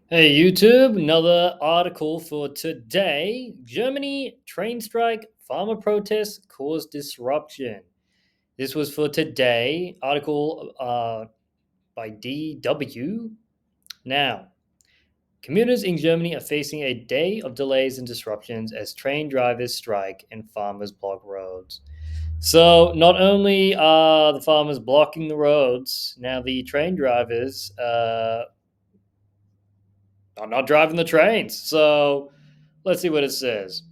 Hey YouTube, another article for today. Germany train strike, farmer protests cause disruption. This was for today. Article by DW. Now, commuters in Germany are facing a day of delays and disruptions as train drivers strike and farmers block roads. So, not only are the farmers blocking the roads, now the train drivers are not driving the trains. So, let's see what it says.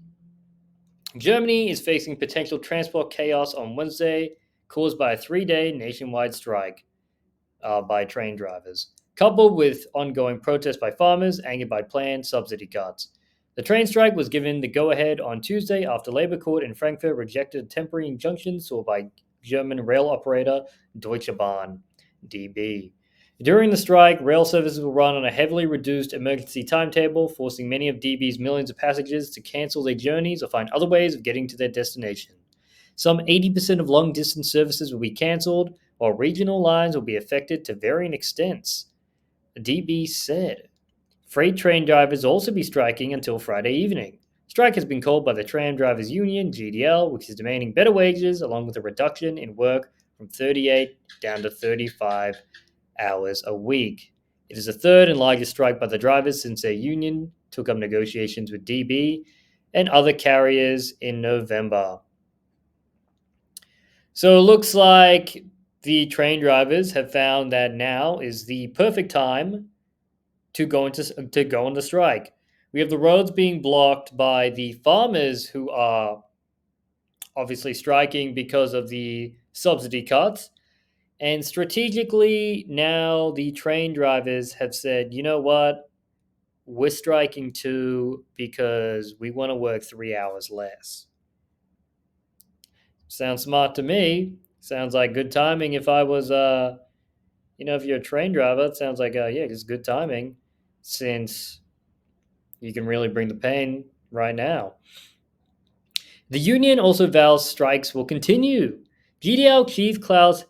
Germany is facing potential transport chaos on Wednesday, caused by a 3-day nationwide strike by train drivers, coupled with ongoing protests by farmers angered by planned subsidy cuts. The train strike was given the go ahead on Tuesday after Labour Court in Frankfurt rejected a temporary injunction sought by German rail operator Deutsche Bahn (DB). During the strike, rail services will run on a heavily reduced emergency timetable, forcing many of DB's millions of passengers to cancel their journeys or find other ways of getting to their destination. Some 80% of long distance services will be cancelled, while regional lines will be affected to varying extents, the DB said. Freight train drivers will also be striking until Friday evening. Strike has been called by the Tram Drivers Union, GDL, which is demanding better wages along with a reduction in work from 38 down to 35 hours a week. It is the third and largest strike by the drivers since their union took up negotiations with DB and other carriers in November. So it looks like the train drivers have found that now is the perfect time to go on the strike. We have the roads being blocked by the farmers who are obviously striking because of the subsidy cuts. And strategically, now the train drivers have said, you know what? We're striking too because we want to work 3 hours less. Sounds smart to me. Sounds like good timing if I was if you're a train driver, it sounds like yeah, it's good timing since you can really bring the pain right now. The union also vows strikes will continue. GDL chief Klaus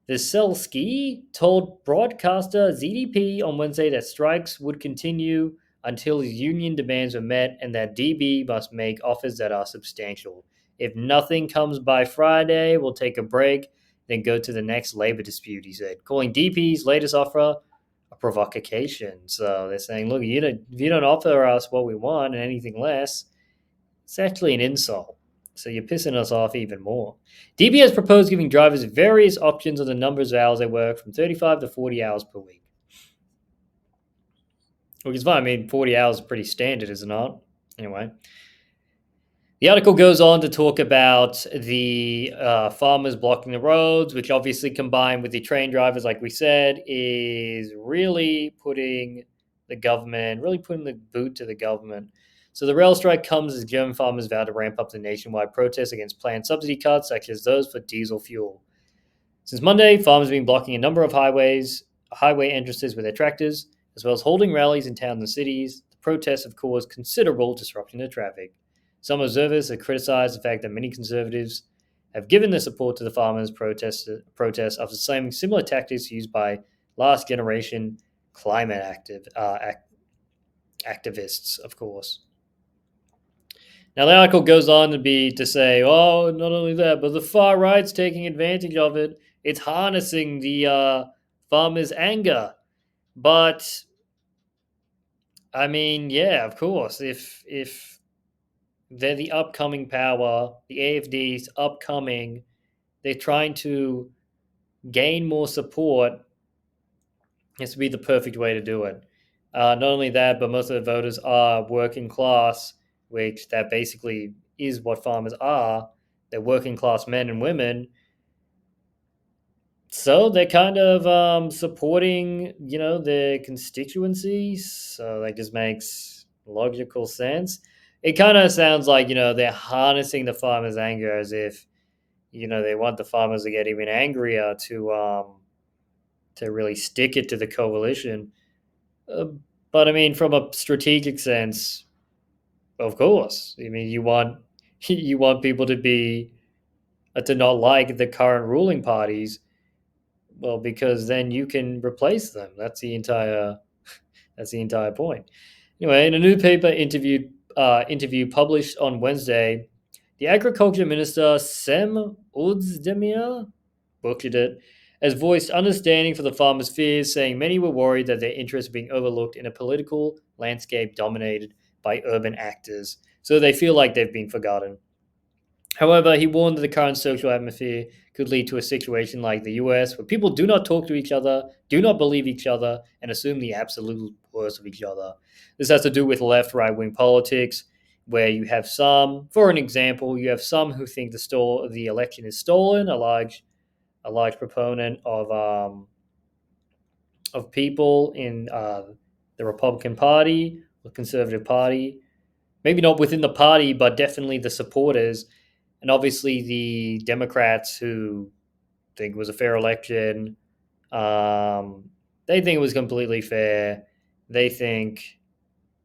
Wieselski told broadcaster ZDP on Wednesday that strikes would continue until union demands are met and that DB must make offers that are substantial. If nothing comes by Friday, we'll take a break, then go to the next labor dispute, he said, calling DP's latest offer a provocation. So they're saying, look, if you don't offer us what we want and anything less, it's actually an insult. So you're pissing us off even more. DB has proposed giving drivers various options on the numbers of hours they work from 35 to 40 hours per week. Which is fine. I mean, 40 hours is pretty standard, is it not? Anyway. The article goes on to talk about the farmers blocking the roads, which obviously combined with the train drivers, like we said, is really putting the boot to the government. So the rail strike comes as German farmers vow to ramp up the nationwide protests against planned subsidy cuts, such as those for diesel fuel. Since Monday, farmers have been blocking a number of highway entrances with their tractors, as well as holding rallies in towns and cities. The protests have caused considerable disruption to traffic. Some observers have criticized the fact that many conservatives have given their support to the farmers' protests after slamming similar tactics used by last generation climate activists, of course. Now, the article goes on to say, oh, not only that, but the far right's taking advantage of it. It's harnessing the farmers' anger. But I mean, yeah, of course, if they're the upcoming power, the AFD's upcoming, they're trying to gain more support. It has to be the perfect way to do it. Not only that, but most of the voters are working class, which that basically is what farmers are. They're working class men and women. So they're kind of supporting, their constituencies. So that just makes logical sense. It kind of sounds like, they're harnessing the farmers' anger as if, they want the farmers to get even angrier to really stick it to the coalition. Uh, but I mean, from a strategic sense, of course. I mean, you want you want people to not like the current ruling parties. Well, because then you can replace them. That's the entire That's the entire point. Anyway, in a newspaper interview published on Wednesday, the agriculture minister Sem Uzdemir, butchered it, has voiced understanding for the farmers' fears, saying many were worried that their interests were being overlooked in a political landscape dominated by urban actors, so they feel like they've been forgotten. However, he warned that the current social atmosphere could lead to a situation like the US, where people do not talk to each other, do not believe each other, and assume the absolute worst of each other. This has to do with left right wing politics, where you have some, for an example, you have some who think the election is stolen, a large proponent of people in the Republican Party, the Conservative Party, maybe not within the party, but definitely the supporters, and obviously the Democrats who think it was a fair election. Um, they think it was completely fair. They think,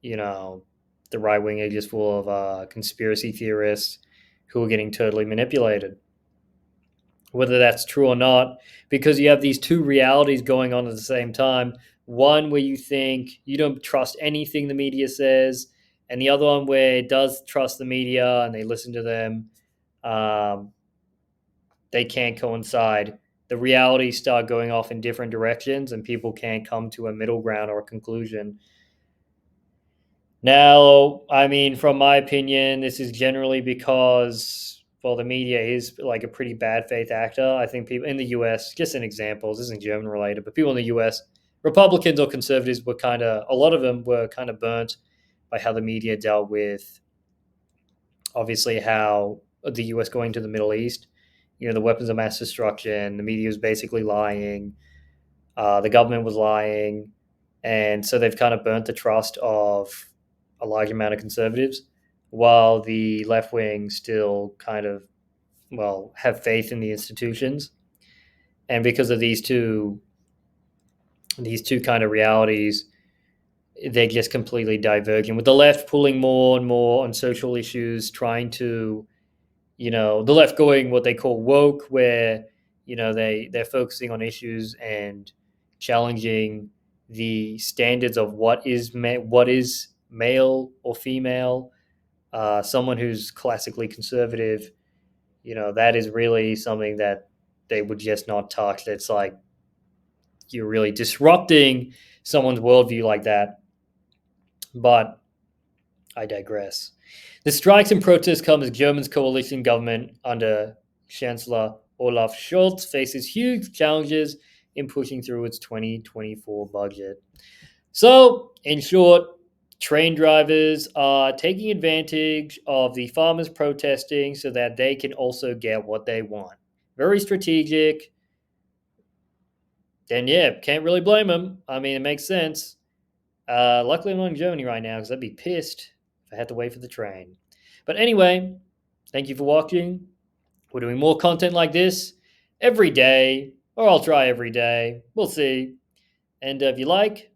you know, the right wing are just full of conspiracy theorists who are getting totally manipulated. Whether that's true or not, because you have these two realities going on at the same time. One where you think you don't trust anything the media says, and the other one where it does trust the media and they listen to them. Um, they can't coincide. The realities start going off in different directions, and people can't come to a middle ground or a conclusion. Now, I mean, from my opinion, this is generally because, well, the media is like a pretty bad faith actor. I think people in the US, just an example, this isn't German related, but people in the US, Republicans or conservatives were kind of, a lot of them were kind of burnt by how the media dealt with, obviously, how the US going to the Middle East, the weapons of mass destruction, the media was basically lying, the government was lying. And so they've kind of burnt the trust of a large amount of conservatives, while the left wing still kind of, well, have faith in the institutions. And because of these two kind of realities, they're just completely diverging. With the left pulling more and more on social issues, trying to, the left going what they call woke, where they're focusing on issues and challenging the standards of what is male or female. Someone who's classically conservative, that is really something that they would just not touch. That's like you're really disrupting someone's worldview like that. But I digress. The strikes and protests come as Germany's coalition government under Chancellor Olaf Scholz faces huge challenges in pushing through its 2024 budget. So, in short, train drivers are taking advantage of the farmers protesting so that they can also get what they want. Very strategic. Then, yeah, can't really blame them. I mean, it makes sense. Luckily, I'm not in Germany right now because I'd be pissed if I had to wait for the train. But anyway, thank you for watching. We're doing more content like this every day, or I'll try every day. We'll see. And if you like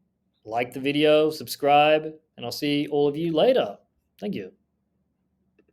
the video, subscribe, and I'll see all of you later. Thank you.